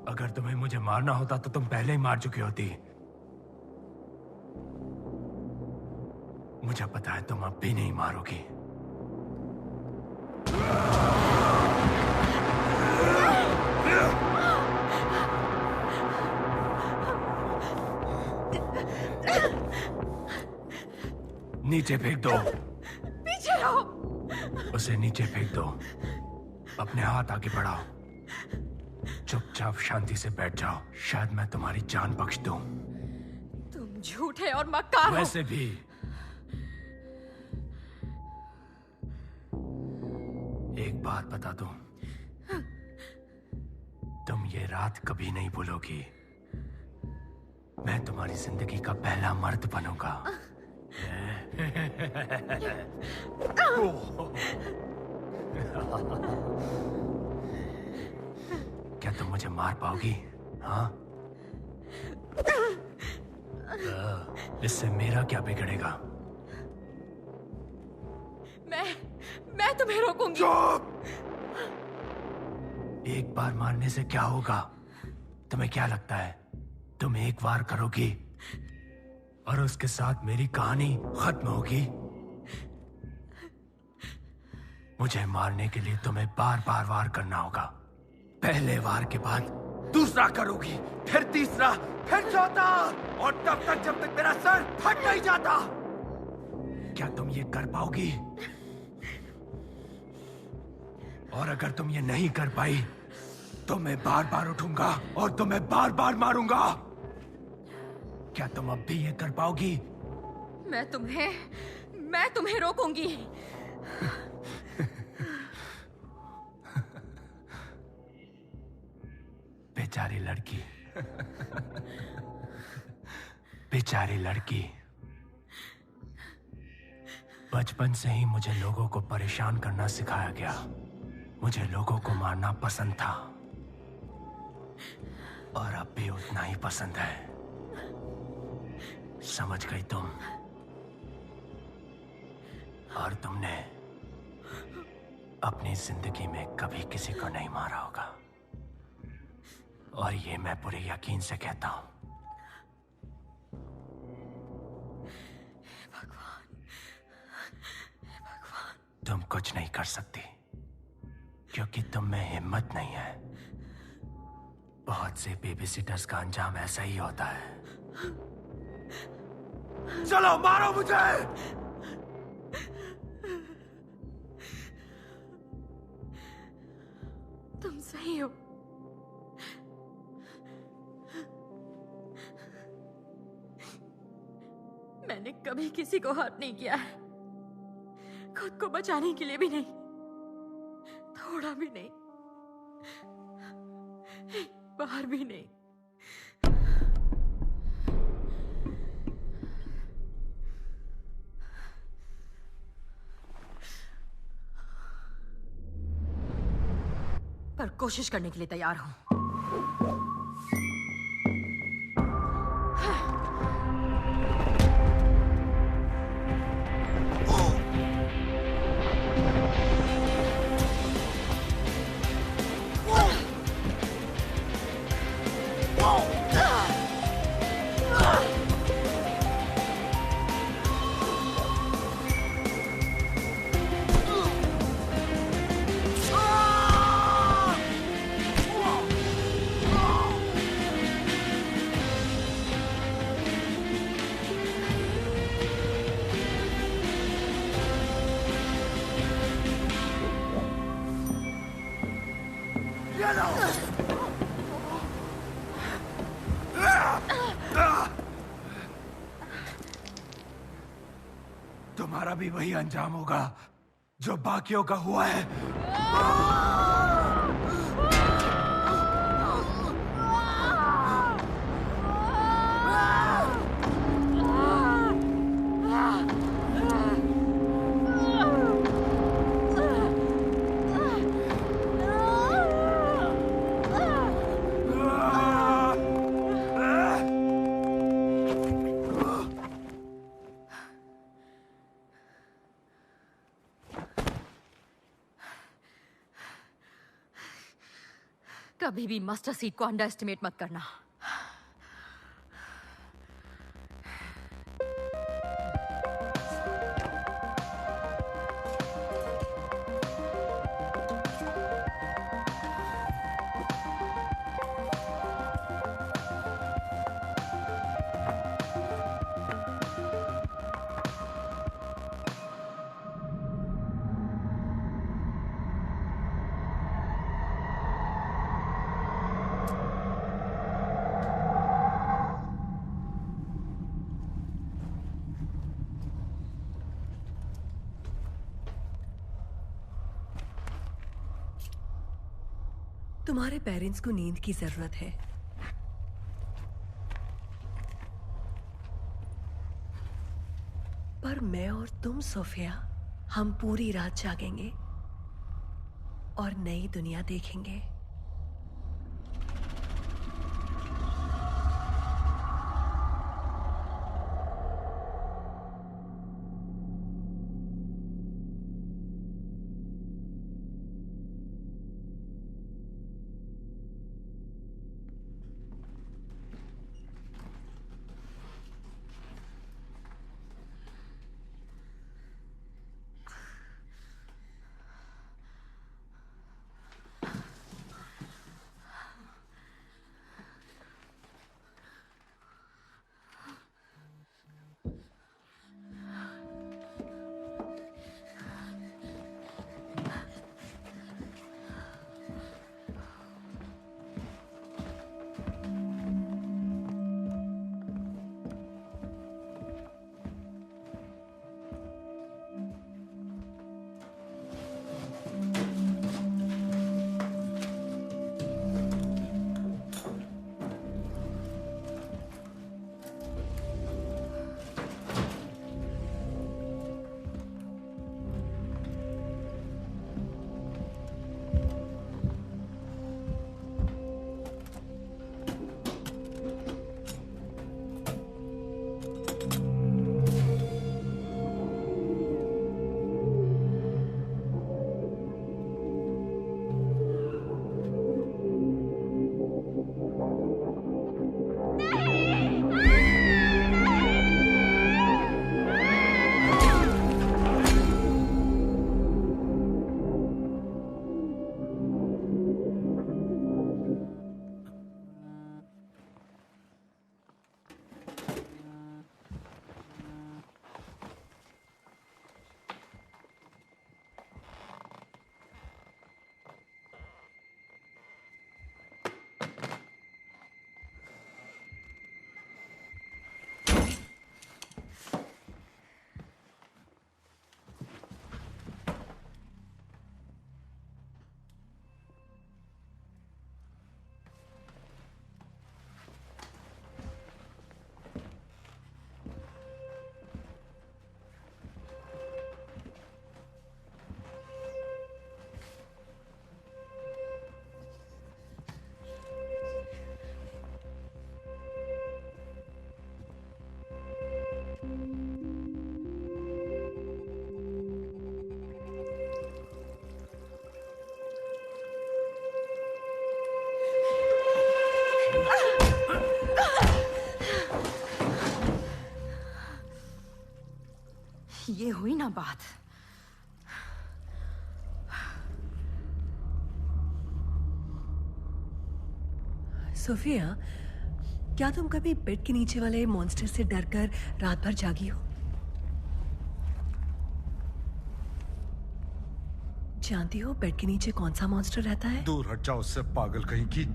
अगर तुम्हें मुझे मारना होता तो तुम पहले ही मार चुकी होती। मुझे पता है तुम अब भी नहीं मारोगी। नीचे फेंक दो। पीछे रहो। उसे नीचे फेंक दो। अपने हाथ आगे बढ़ाओ। चुपचाप शांति से बैठ जाओ, शायद मैं तुम्हारी जान बख्श दूं। तुम झूठे और मक्कार हो। वैसे भी एक बात बता दूं, तुम ये रात कभी नहीं भूलोगी। मैं तुम्हारी जिंदगी का पहला मर्द बनूंगा। क्या तुम मुझे मार पाओगी? हाँ? इससे मेरा क्या बिगड़ेगा? मैं तुम्हें रोकूंगी। एक बार मारने से क्या होगा? तुम्हें क्या लगता है तुम एक वार करोगी और उसके साथ मेरी कहानी खत्म होगी? मुझे मारने के लिए तुम्हें बार बार वार करना होगा। पहले वार के बाद दूसरा करोगी, फिर तीसरा, फिर चौथा, और तब तक जब तक मेरा सर फट नहीं जाता। क्या तुम ये कर पाओगी? और अगर तुम ये नहीं कर पाई तो मैं बार बार उठूंगा और तुम्हें बार बार मारूंगा। क्या तुम अब भी ये कर पाओगी? मैं तुम्हें रोकूंगी। बेचारी लड़की। बेचारी लड़की। बचपन से ही मुझे लोगों को परेशान करना सिखाया गया। मुझे लोगों को मारना पसंद था और अब भी उतना ही पसंद है। समझ गई तुम? और तुमने अपनी जिंदगी में कभी किसी को नहीं मारा होगा, और ये मैं पूरे यकीन से कहता हूं। तुम कुछ नहीं कर सकती क्योंकि तुम में हिम्मत नहीं है। बहुत से बेबीसिटर्स का अंजाम ऐसा ही होता है। चलो मारो मुझे। तुम सही हो। मैंने कभी किसी को हर्ट नहीं किया है, खुद को बचाने के लिए भी नहीं, थोड़ा भी नहीं, एक बार भी नहीं। पर कोशिश करने के लिए तैयार हूं। तुम्हारा भी वही अंजाम होगा जो बाकियों का हुआ है। कभी भी मास्टर सीड को अंडर एस्टिमेट मत करना। तुम्हारे पेरेंट्स को नींद की जरूरत है। पर मैं और तुम सोफिया, हम पूरी रात जागेंगे और नई दुनिया देखेंगे। ये हुई ना बात। सोफिया, क्या तुम कभी बेड के नीचे वाले मॉन्स्टर से डरकर रात भर जागी हो? जानती हो बेड के नीचे कौन सा मॉन्स्टर रहता है? दूर हट जाओ उससे, पागल कहीं की।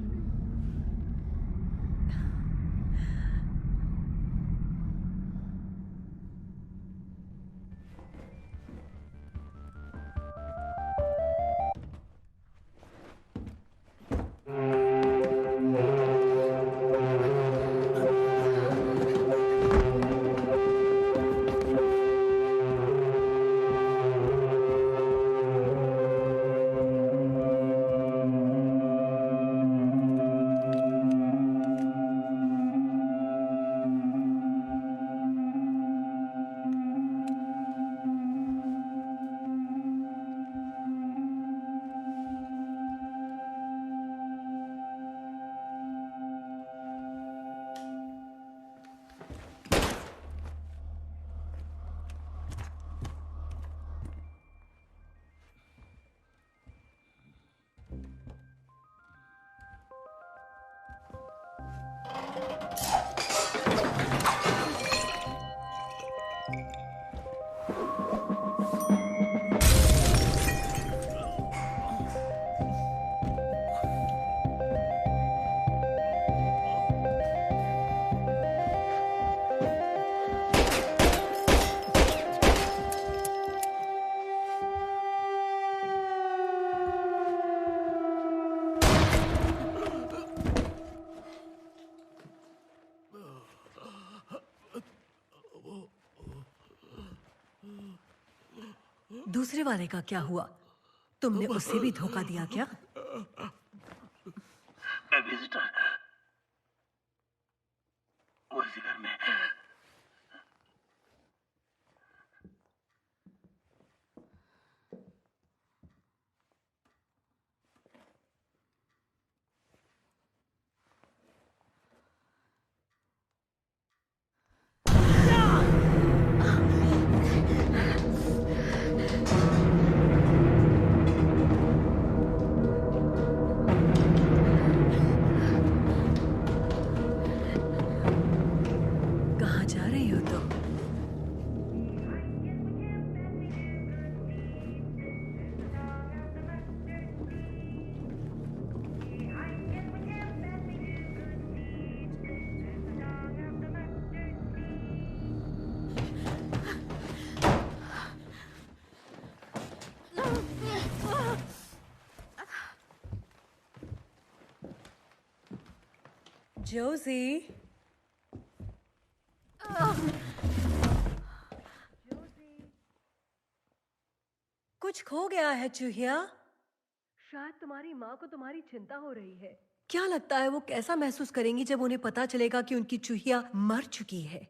दूसरे वाले का क्या हुआ? तुमने उसे भी धोखा दिया क्या? विजिटर, वो इसी घर में। कहाँ जा रही हो तुम? जोजी, कुछ खो गया है चूहिया। शायद तुम्हारी माँ को तुम्हारी चिंता हो रही है। क्या लगता है वो कैसा महसूस करेंगी जब उन्हें पता चलेगा कि उनकी चूहिया मर चुकी है?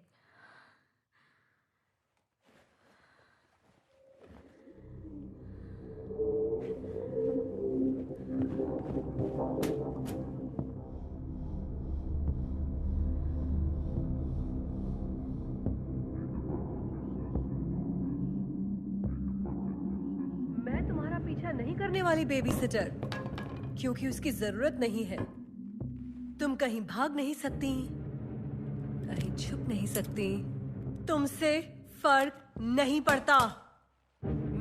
मैं तुम्हारा पीछा नहीं करने वाली बेबी सिटर, क्योंकि उसकी जरूरत नहीं है। तुम कहीं भाग नहीं सकती, कहीं छुप नहीं सकती। तुमसे फर्क नहीं पड़ता।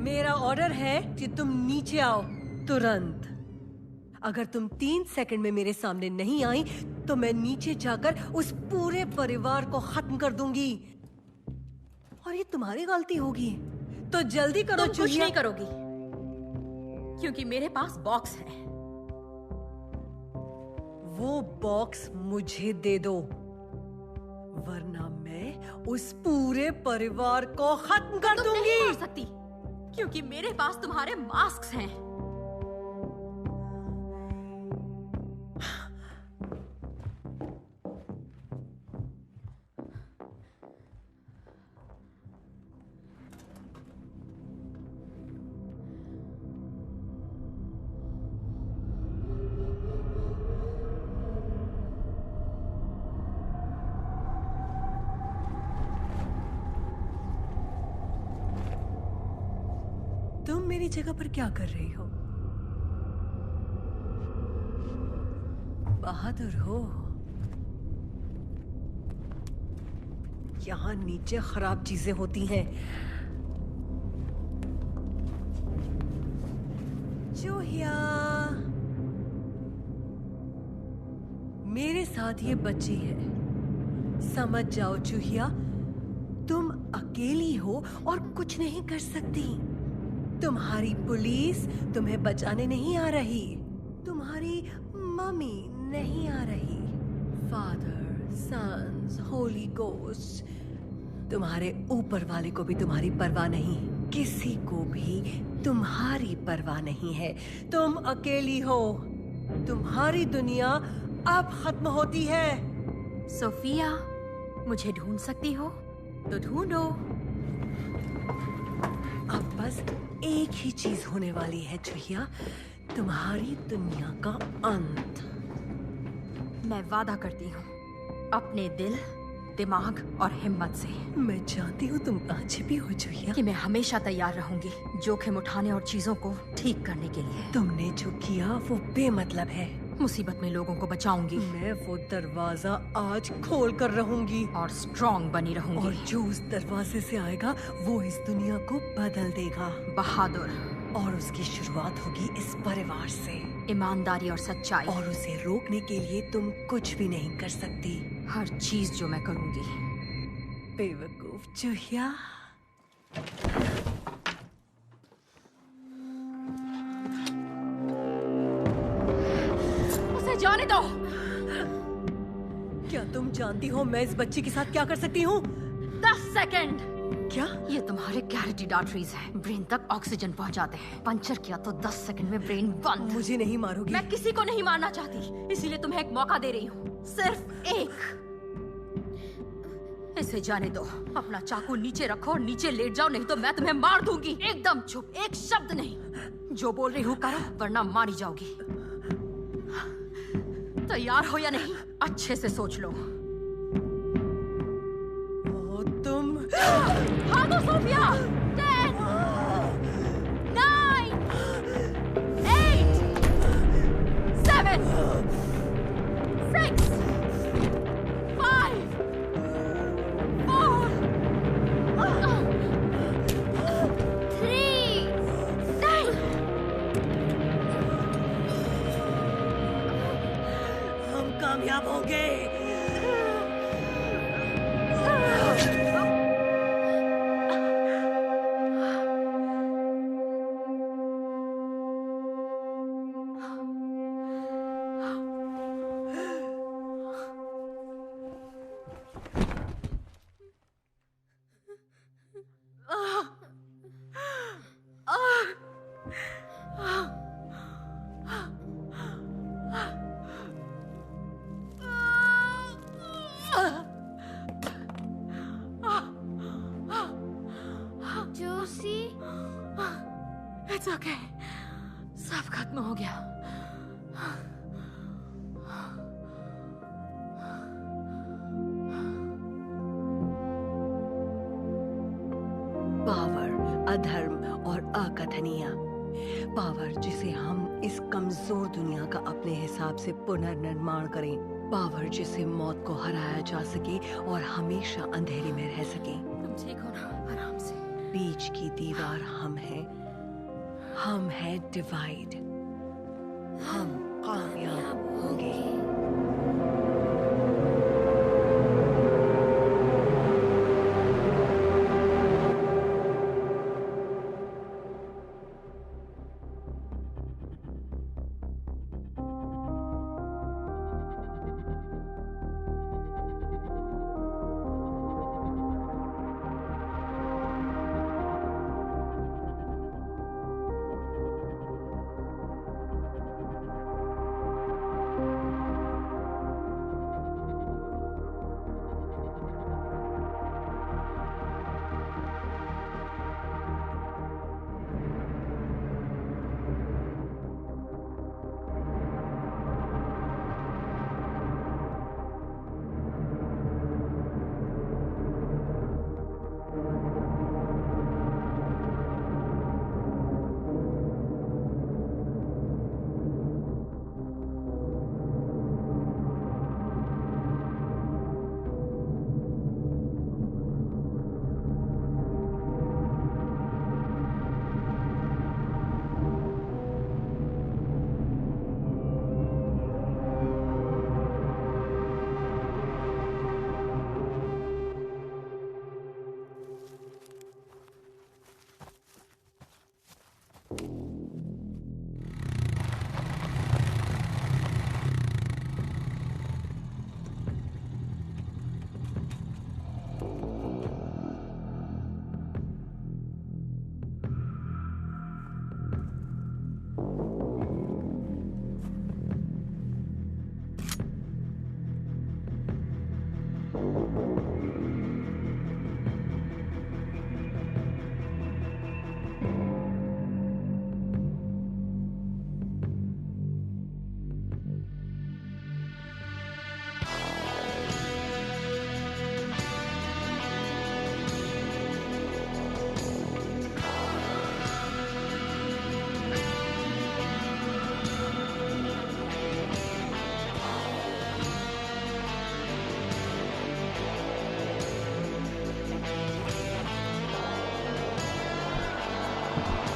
मेरा ऑर्डर है कि तुम नीचे आओ तुरंत। अगर तुम 3 सेकंड में मेरे सामने नहीं आई तो मैं नीचे जाकर उस पूरे परिवार को खत्म कर दूंगी। और ये तुम्हारी गलती होगी, तो जल्दी करो। तुम कुछ नहीं करोगी, क्योंकि मेरे पास बॉक्स है। वो बॉक्स मुझे दे दो, वरना मैं उस पूरे परिवार को खत्म कर तुम दूंगी। नहीं मार सकती, क्योंकि मेरे पास तुम्हारे मास्क हैं। तुम मेरी जगह पर क्या कर रही हो? बहादुर हो। यहाँ नीचे खराब चीजें होती हैं। चूहिया, मेरे साथ ये बच्ची है। समझ जाओ चूहिया, तुम अकेली हो और कुछ नहीं कर सकती। तुम्हारी पुलिस तुम्हें बचाने नहीं आ रही। तुम्हारी मम्मी नहीं आ रही। फादर, सन्स, होली गोस्ट, तुम्हारे ऊपर वाले को भी तुम्हारी परवाह नहीं। किसी को भी तुम्हारी परवाह नहीं है। तुम अकेली हो। तुम्हारी दुनिया अब खत्म होती है। सोफिया, मुझे ढूंढ सकती हो तो ढूंढो। अब बस एक ही चीज होने वाली है चूहिया, तुम्हारी दुनिया का अंत। मैं वादा करती हूँ अपने दिल, दिमाग और हिम्मत से मैं जानती हूँ तुम कहाँ छिपी हो चूहिया, कि मैं हमेशा तैयार रहूंगी जोखिम उठाने और चीजों को ठीक करने के लिए। तुमने जो किया वो बेमतलब है। मुसीबत में लोगों को बचाऊंगी मैं वो दरवाजा आज खोल कर रहूंगी और स्ट्रॉन्ग बनी रहूंगी। और जो उस दरवाजे से आएगा वो इस दुनिया को बदल देगा। बहादुर, और उसकी शुरुआत होगी इस परिवार से। ईमानदारी और सच्चाई। और उसे रोकने के लिए तुम कुछ भी नहीं कर सकती। हर चीज जो मैं करूंगी। बेवकूफ चूहिया। उसे जाने दो। क्या तुम जानती हो मैं इस बच्ची के साथ क्या कर सकती हूँ? 10 सेकंड। क्या? ये तुम्हारे कैरोटिड आर्टरीज हैं। ब्रेन तक ऑक्सीजन पहुंचाते हैं। पंचर किया तो 10 सेकंड में ब्रेन बंद। मुझे नहीं मारोगी? मैं किसी को नहीं मारना चाहती, इसीलिए तुम्हें एक मौका दे रही हूँ, सिर्फ एक। इसे जाने दो। अपना चाकू नीचे रखो और नीचे लेट जाओ, नहीं तो मैं तुम्हें मार दूंगी। एकदम चुप, एक शब्द नहीं। जो बोल रही हूँ करो, वरना मारी जाओगी। तैयार हो या नहीं, अच्छे से सोच लो। तुम भागो सोफिया। 10, 9, 8, 7, 6, 5, 4, 3, 2। हम कामयाब होंगे। Joshi, It's okay. सब खत्म हो गया। पावर, अधर्म और अकथनीय। पावर जिसे हम इस कमजोर दुनिया का अपने हिसाब से पुनर्निर्माण करें। पावर जिसे मौत को हराया जा सके और हमेशा अंधेरे में रह सके। तुम ठीक हो ना? आराम से। बीच की दीवार हम हैं। हम हैं डिवाइड। हम कामयाब होंगे। है।